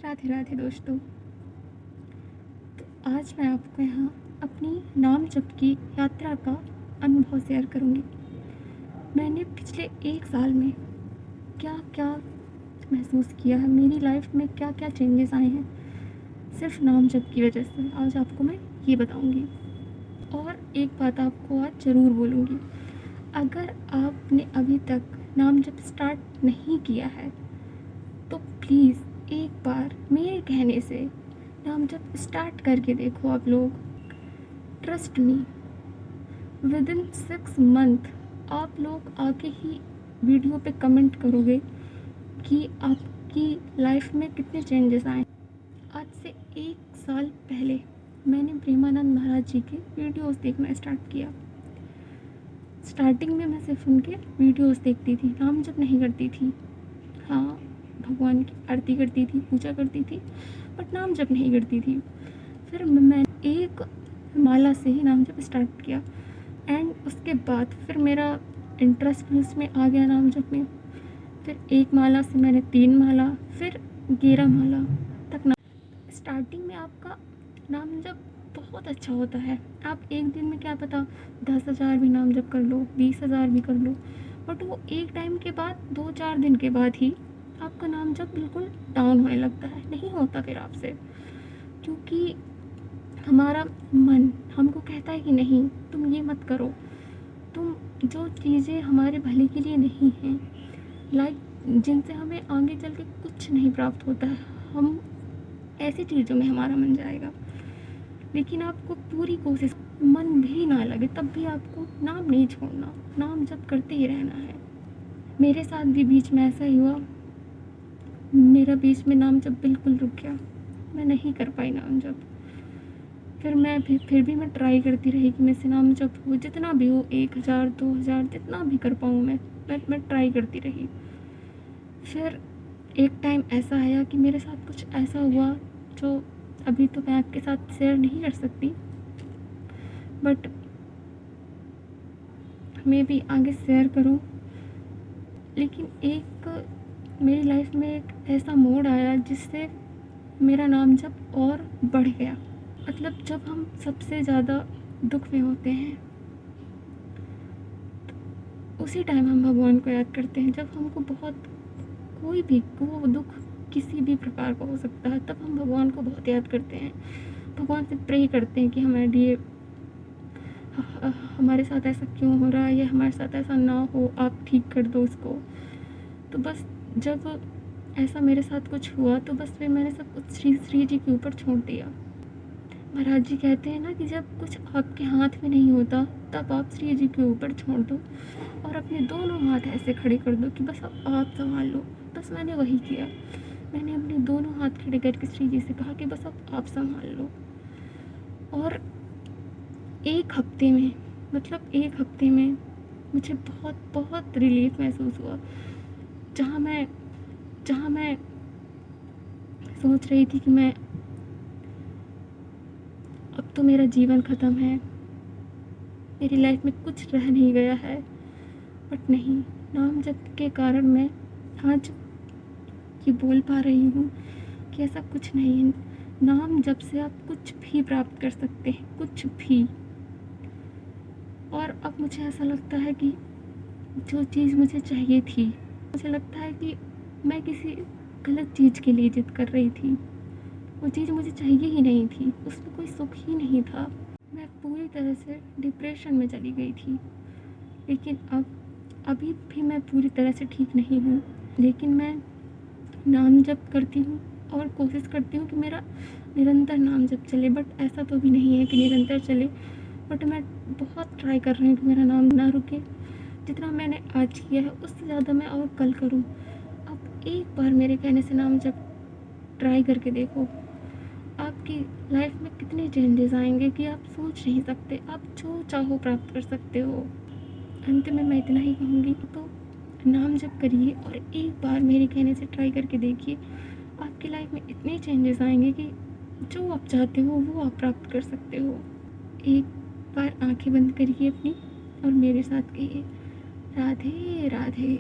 राधे राधे दोस्तों। तो आज मैं आपको यहाँ अपनी नाम जप की यात्रा का अनुभव शेयर करूँगी। मैंने पिछले 1 साल में क्या क्या महसूस किया है, मेरी लाइफ में क्या क्या चेंजेस आए हैं सिर्फ नाम जप की वजह से, आज आपको मैं ये बताऊँगी। और एक बात आपको आज ज़रूर बोलूँगी, अगर आपने अभी तक नाम जप स्टार्ट नहीं किया है तो प्लीज़ एक बार मेरे कहने से नाम जप स्टार्ट करके देखो। आप लोग, ट्रस्ट मी, विदिन 6 मंथ आप लोग आके ही वीडियो पे कमेंट करोगे कि आपकी लाइफ में कितने चेंजेस आए। आज से 1 साल पहले मैंने प्रेमानंद महाराज जी के वीडियोस देखना स्टार्ट किया। स्टार्टिंग में मैं सिर्फ उनके वीडियोस देखती थी, नाम जप नहीं करती थी। हाँ, भगवान की आरती करती थी, पूजा करती थी, बट नाम जप नहीं करती थी। फिर मैं एक माला से ही नाम जप स्टार्ट किया एंड उसके बाद फिर मेरा इंटरेस्ट भी उसमें आ गया नाम जप में। फिर 1 माला से मैंने 3 माला, फिर 11 माला तक स्टार्टिंग में आपका नाम जप बहुत अच्छा होता है। आप एक दिन में क्या पता 10,000 भी नाम जप कर लो, 20,000 भी कर लो, बट वो एक टाइम के बाद 2-4 दिन के बाद ही आपका नाम जप बिल्कुल डाउन होने लगता है, नहीं होता फिर आपसे, क्योंकि हमारा मन हमको कहता है कि नहीं तुम ये मत करो, तुम जो चीज़ें हमारे भले के लिए नहीं हैं, लाइक जिनसे हमें आगे चल के कुछ नहीं प्राप्त होता है, हम ऐसी चीज़ों में हमारा मन जाएगा। लेकिन आपको पूरी कोशिश, मन भी ना लगे तब भी आपको नाम नहीं छोड़ना, नाम जप करते ही रहना है। मेरे साथ भी बीच में ऐसा ही हुआ, मेरा बीच में नाम जप बिल्कुल रुक गया, मैं नहीं कर पाई नाम जप। फिर भी मैं ट्राई करती रही कि मेरे से नाम जप हो, जितना भी हो, 1,000 2,000 जितना भी कर पाऊँ मैं ट्राई करती रही। फिर एक टाइम ऐसा आया कि मेरे साथ कुछ ऐसा हुआ जो अभी तो मैं आपके साथ शेयर नहीं कर सकती, बट मैं भी आगे शेयर करूं। लेकिन एक मेरी लाइफ में एक ऐसा मोड़ आया जिससे मेरा नाम जप और बढ़ गया। मतलब जब हम सबसे ज़्यादा दुख में होते हैं उसी टाइम हम भगवान को याद करते हैं। जब हमको बहुत कोई भी वो दुख किसी भी प्रकार का हो सकता है, तब हम भगवान को बहुत याद करते हैं, भगवान से प्रे करते हैं कि हमारे लिए हमारे साथ ऐसा क्यों हो रहा है, या हमारे साथ ऐसा ना हो, आप ठीक कर दो उसको। तो बस जब ऐसा मेरे साथ कुछ हुआ तो बस फिर मैंने सब कुछ श्री जी के ऊपर छोड़ दिया। महाराज जी कहते हैं ना कि जब कुछ आपके हाथ में नहीं होता तब आप श्री जी के ऊपर छोड़ दो और अपने दोनों हाथ ऐसे खड़े कर दो कि बस अब आप संभाल लो। बस मैंने वही किया, मैंने अपने दोनों हाथ खड़े करके श्री जी से कहा कि बस अब आप संभाल लो। और एक हफ्ते में मुझे बहुत बहुत रिलीफ महसूस हुआ। जहाँ मैं सोच रही थी कि मैं अब तो मेरा जीवन ख़त्म है, मेरी लाइफ में कुछ रह नहीं गया है, बट नहीं, नाम जप के कारण मैं आज ये बोल पा रही हूँ कि ऐसा कुछ नहीं है। नाम जप से आप कुछ भी प्राप्त कर सकते हैं, कुछ भी। और अब मुझे ऐसा लगता है कि जो चीज़ मुझे चाहिए थी, मुझे लगता है कि मैं किसी गलत चीज़ के लिए जिद कर रही थी। वो चीज़ मुझे चाहिए ही नहीं थी, उसमें कोई सुख ही नहीं था। मैं पूरी तरह से डिप्रेशन में चली गई थी। लेकिन अभी भी मैं पूरी तरह से ठीक नहीं हूँ, लेकिन मैं नाम जप करती हूँ और कोशिश करती हूँ कि मेरा निरंतर नाम जप चले। बट ऐसा तो भी नहीं है कि निरंतर चले, बट मैं बहुत ट्राई कर रही हूँ कि मेरा नाम ना रुके। जितना मैंने आज किया है उससे ज़्यादा मैं और कल करूँ। अब एक बार मेरे कहने से नाम जप ट्राई करके देखो, आपकी लाइफ में कितने चेंजेस आएंगे कि आप सोच नहीं सकते। आप जो चाहो प्राप्त कर सकते हो। अंत में मैं इतना ही कहूँगी, तो नाम जप करिए और एक बार मेरे कहने से ट्राई करके देखिए। आपकी लाइफ में इतने चेंजेस आएंगे कि जो आप चाहते हो वो आप प्राप्त कर सकते हो। एक बार आंखें बंद करिए अपनी और मेरे साथ कहिए, राधे राधे।